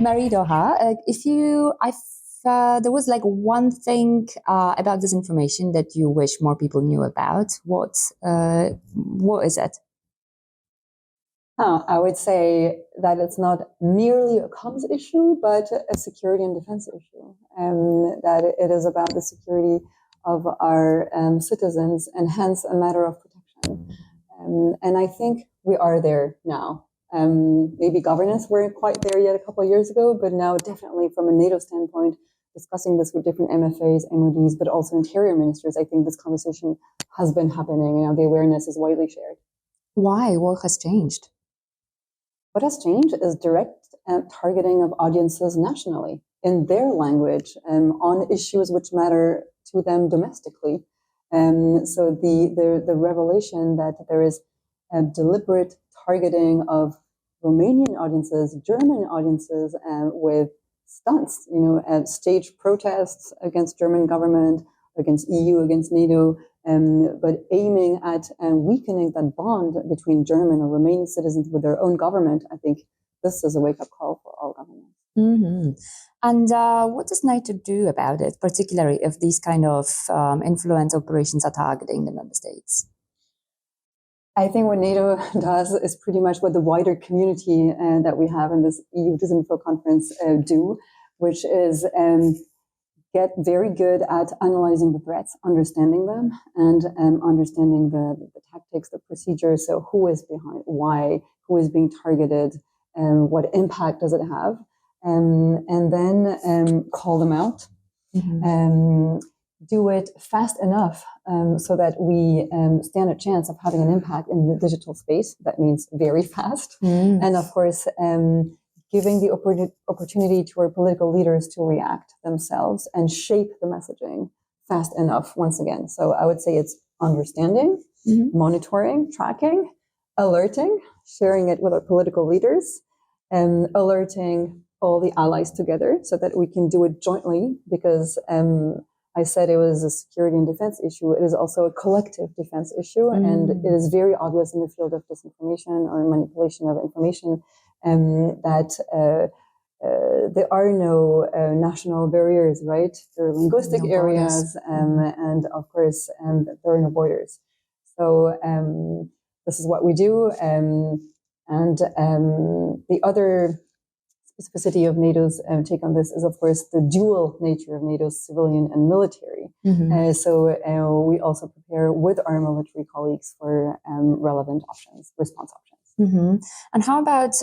Marie-Doha, there was like one thing about disinformation that you wish more people knew about. What is it? I would say that it's not merely a comms issue, but a security and defense issue, and that it is about the security of our citizens and hence a matter of protection. And I think we are there now. Maybe governance weren't quite there yet a couple of years ago, but now definitely from a NATO standpoint, discussing this with different MFAs, MODs, but also interior ministers, I think this conversation has been happening and the awareness is widely shared. Why? What has changed? What has changed is direct targeting of audiences nationally in their language on issues which matter to them domestically. So the revelation that there is a deliberate targeting of Romanian audiences, German audiences with stunts, staged protests against German government, against EU, against NATO, but aiming at weakening that bond between German or Romanian citizens with their own government. I think this is a wake-up call for all governments. Mm-hmm. And what does NATO do about it, particularly if these kind of influence operations are targeting the member states? I think what NATO does is pretty much what the wider community that we have in this EUvsDisinfo conference do, which is get very good at analyzing the threats, understanding them, and understanding the tactics, the procedures. So who is behind, why, who is being targeted, what impact does it have, and then call them out. Mm-hmm. Do it fast enough so that we stand a chance of having an impact in the digital space. That means very fast. Mm. And of course, giving the opportunity to our political leaders to react themselves and shape the messaging fast enough once again. So I would say it's understanding, mm-hmm. monitoring, tracking, alerting, sharing it with our political leaders, and alerting all the allies together so that we can do it jointly because I said it was a security and defense issue. It is also a collective defense issue. Mm. And it is very obvious in the field of disinformation or manipulation of information that there are no national barriers, right? There are linguistic areas and of course, there are no borders. So this is what we do. And the other specificity of NATO's take on this is, of course, the dual nature of NATO's civilian and military. Mm-hmm. So we also prepare with our military colleagues for relevant options, response options. Mm-hmm. And how about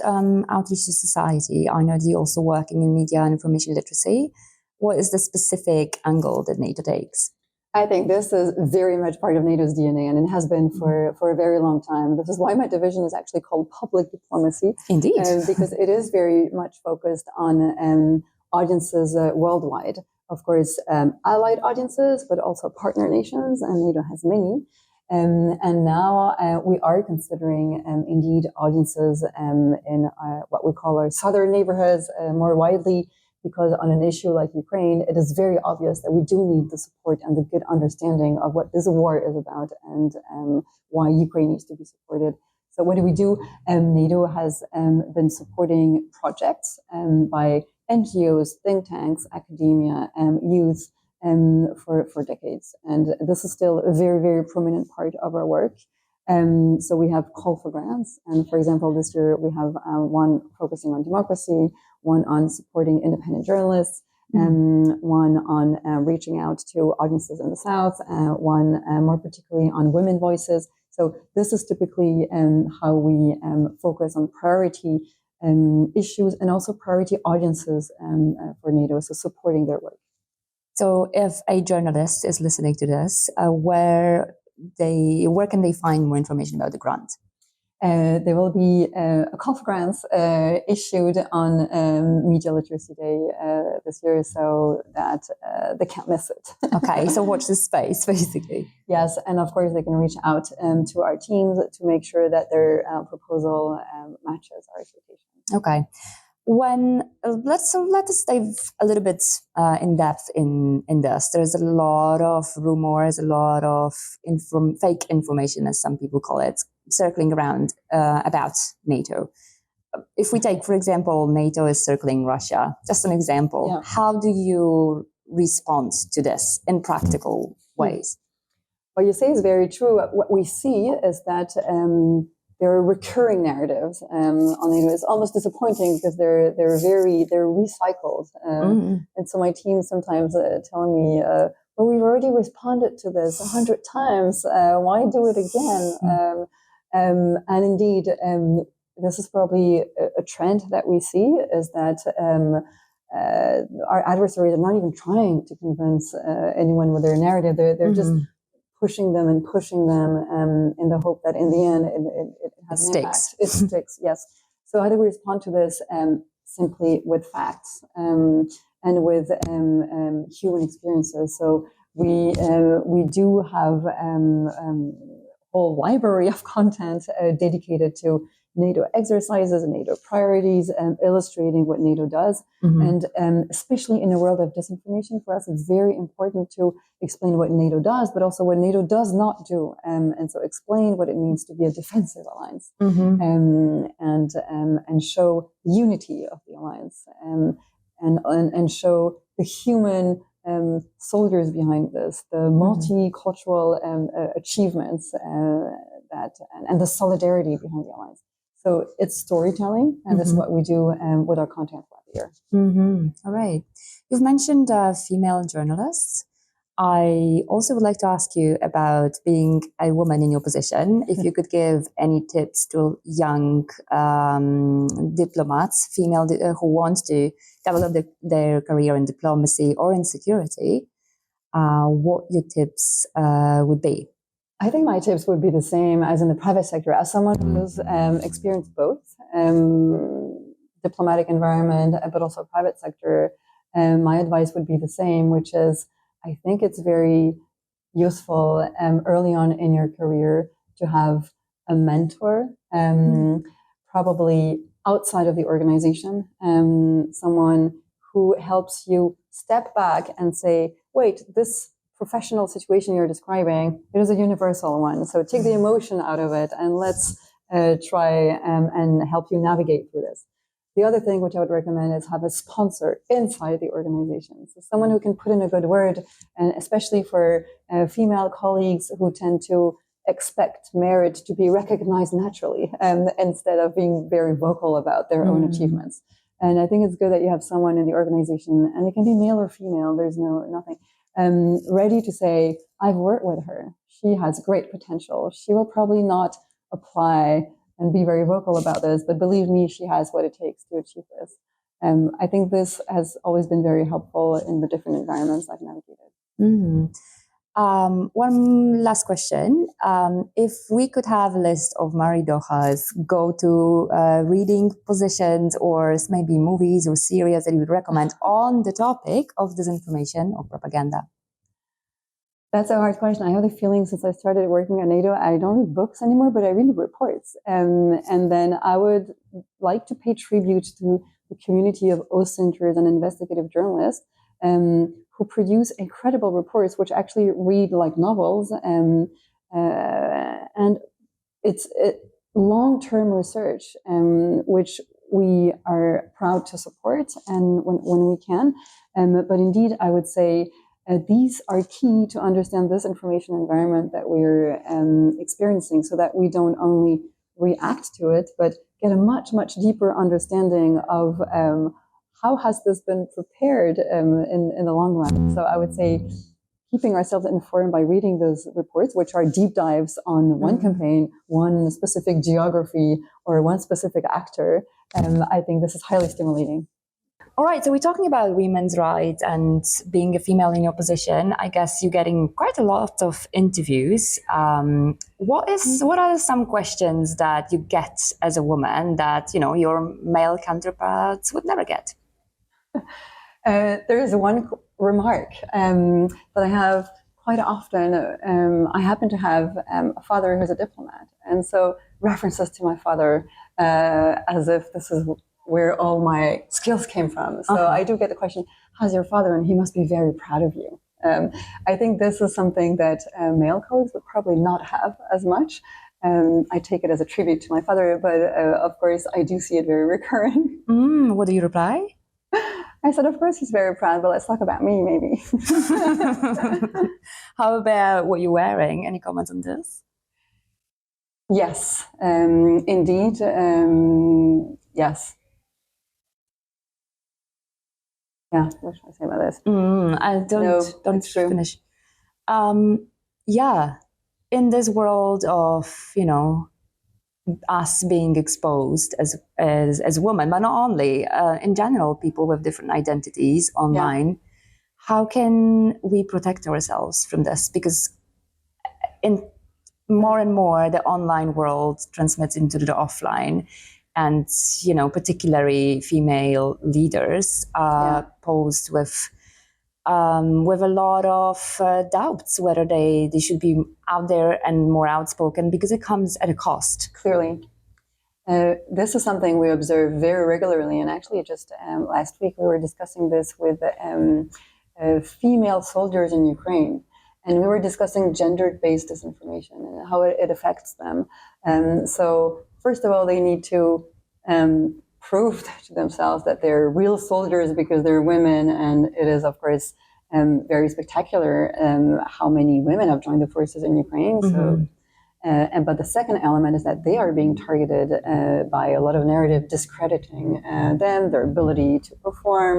outreach to society? I know that you're also working in media and information literacy. What is the specific angle that NATO takes? I think this is very much part of NATO's DNA, and it has been for a very long time. This is why my division is actually called public diplomacy. Indeed. Because it is very much focused on audiences worldwide. Of course, allied audiences, but also partner nations, and NATO has many. And now we are considering indeed audiences in what we call our southern neighborhoods more widely, because on an issue like Ukraine, it is very obvious that we do need the support and the good understanding of what this war is about and why Ukraine needs to be supported. So what do we do? NATO has been supporting projects by NGOs, think tanks, academia, youth for decades. And this is still a very, very prominent part of our work. So we have call for grants. And for example, this year we have one focusing on democracy, one on supporting independent journalists, one on reaching out to audiences in the South, one more particularly on women voices. So this is typically how we focus on priority issues and also priority audiences for NATO, so supporting their work. So if a journalist is listening to this, where can they find more information about the grant? There will be a call for grants issued on Media Literacy Day this year, so that they can't miss it. Okay, so watch this space, basically. Yes, and of course they can reach out to our teams to make sure that their proposal matches our expectations. Okay. Let us dive a little bit in depth in this. There's a lot of rumors, a lot of fake information, as some people call it, circling around about NATO. if we take, for example, NATO is circling Russia, just an example, how do you respond to this in practical ways? What you say is very true. What we see is that there are recurring narratives on NATO. It's almost disappointing because they're recycled. And so my team sometimes telling me, well, we've already responded to this 100 times. Why do it again? And indeed, this is probably a trend that we see, is that our adversaries are not even trying to convince anyone with their narrative. They're just pushing them in the hope that in the end it has an impact. It sticks, yes. So how do we respond to this? Simply with facts and with human experiences. So we do have whole library of content dedicated to NATO exercises and NATO priorities, illustrating what NATO does. And especially in a world of disinformation, for us, it's very important to explain what NATO does, but also what NATO does not do. And so explain what it means to be a defensive alliance, and show the unity of the alliance, and show the human soldiers behind this, the multicultural achievements and the solidarity behind the alliance. So it's storytelling, and that's what we do with our content throughout the year. All right. You've mentioned female journalists. I also would like to ask you about being a woman in your position. If you could give any tips to young diplomats, female who want to develop their career in diplomacy or in security, what your tips would be? I think my tips would be the same as in the private sector. As someone who's experienced both diplomatic environment, but also private sector, my advice would be the same, which is I think it's very useful early on in your career to have a mentor, probably outside of the organization, someone who helps you step back and say, wait, this professional situation you're describing, it is a universal one. So take the emotion out of it and let's try and help you navigate through this. The other thing which I would recommend is have a sponsor inside the organization. So someone who can put in a good word, and especially for female colleagues who tend to expect merit to be recognized naturally, instead of being very vocal about their own achievements. And I think it's good that you have someone in the organization, and it can be male or female, there's nothing, ready to say, I've worked with her. She has great potential. She will probably not apply and be very vocal about this, but believe me, she has what it takes to achieve this. I think this has always been very helpful in the different environments I've navigated. One last question. If we could have a list of Marie-Doha's go-to reading positions or maybe movies or series that you would recommend on the topic of disinformation or propaganda. That's a hard question. I have the feeling since I started working at NATO, I don't read books anymore, but I read reports. And then I would like to pay tribute to the community of OSINTers and investigative journalists who produce incredible reports, which actually read like novels. And it's long-term research, which we are proud to support and when we can. But indeed, I would say, these are key to understand this information environment that we're experiencing, so that we don't only react to it, but get a much, much deeper understanding of how has this been prepared in the long run. So I would say keeping ourselves informed by reading those reports, which are deep dives on one campaign, one specific geography, or one specific actor. I think this is highly stimulating. All right, so we're talking about women's rights and being a female in your position. I guess you're getting quite a lot of interviews. What are some questions that you get as a woman that your male counterparts would never get? There is one remark that I have quite often. I happen to have a father who's a diplomat, and so references to my father as if this is where all my skills came from. So I do get the question, how's your father? And he must be very proud of you. I think this is something that male colleagues would probably not have as much. I take it as a tribute to my father, but of course, I do see it very recurring. What do you reply? I said, of course, he's very proud, but let's talk about me, maybe. How about what you're wearing? Any comments on this? Yes, indeed. Yes. Yeah, what should I say about this? Don't finish. Yeah, in this world of, us being exposed as women, but not only, in general, people with different identities online, how can we protect ourselves from this? Because in more and more, the online world transmits into the offline, and particularly female leaders are posed with a lot of doubts whether they should be out there and more outspoken, because it comes at a cost. Clearly. This is something we observe very regularly, and actually just last week we were discussing this with female soldiers in Ukraine, and we were discussing gender-based disinformation and how it affects them. So first of all, they need to prove to themselves that they're real soldiers because they're women, and it is, of course, very spectacular how many women have joined the forces in Ukraine. So. But the second element is that they are being targeted by a lot of narrative discrediting them, their ability to perform.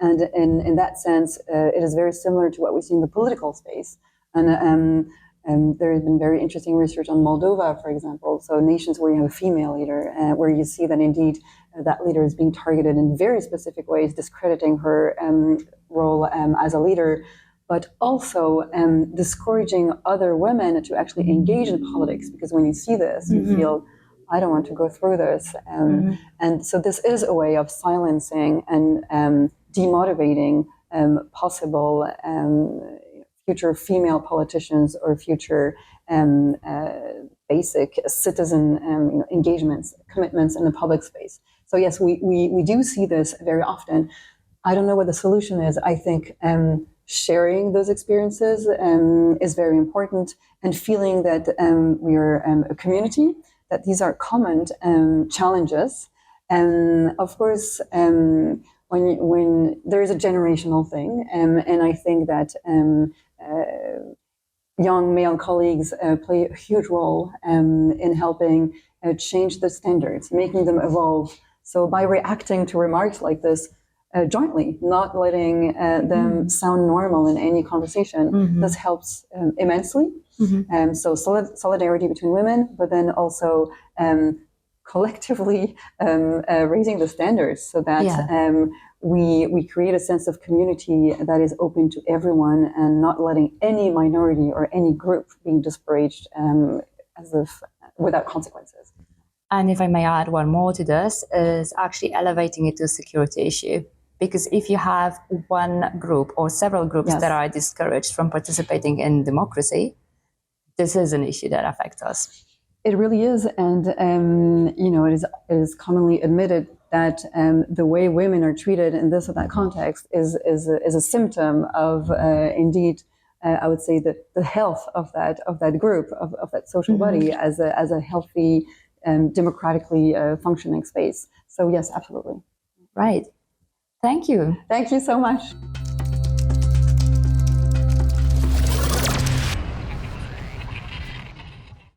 And in that sense, it is very similar to what we see in the political space. And there has been very interesting research on Moldova, for example. So nations where you have a female leader, where you see that indeed that leader is being targeted in very specific ways, discrediting her role as a leader, but also discouraging other women to actually engage in politics. Because when you see this, you feel, I don't want to go through this. And so this is a way of silencing and demotivating possible future female politicians or future basic citizen engagements, commitments in the public space. So yes, we do see this very often. I don't know what the solution is. I think sharing those experiences is very important, and feeling that we are a community, that these are common challenges. And of course, when there is a generational thing, and I think that young male colleagues play a huge role in helping change the standards, making them evolve. So by reacting to remarks like this, jointly, not letting them sound normal in any conversation. This helps immensely. So solidarity between women, but then also collectively raising the standards so that we create a sense of community that is open to everyone, and not letting any minority or any group being disparaged as if without consequences. And if I may add one more to this, is actually elevating it to a security issue. Because if you have one group or several groups that are discouraged from participating in democracy, this is an issue that affects us. It really is, and it is commonly admitted that the way women are treated in this or that context is a symptom of indeed, I would say, the health of that group, of that social body as a healthy, democratically functioning space. So yes, absolutely. Right. Thank you. Thank you so much.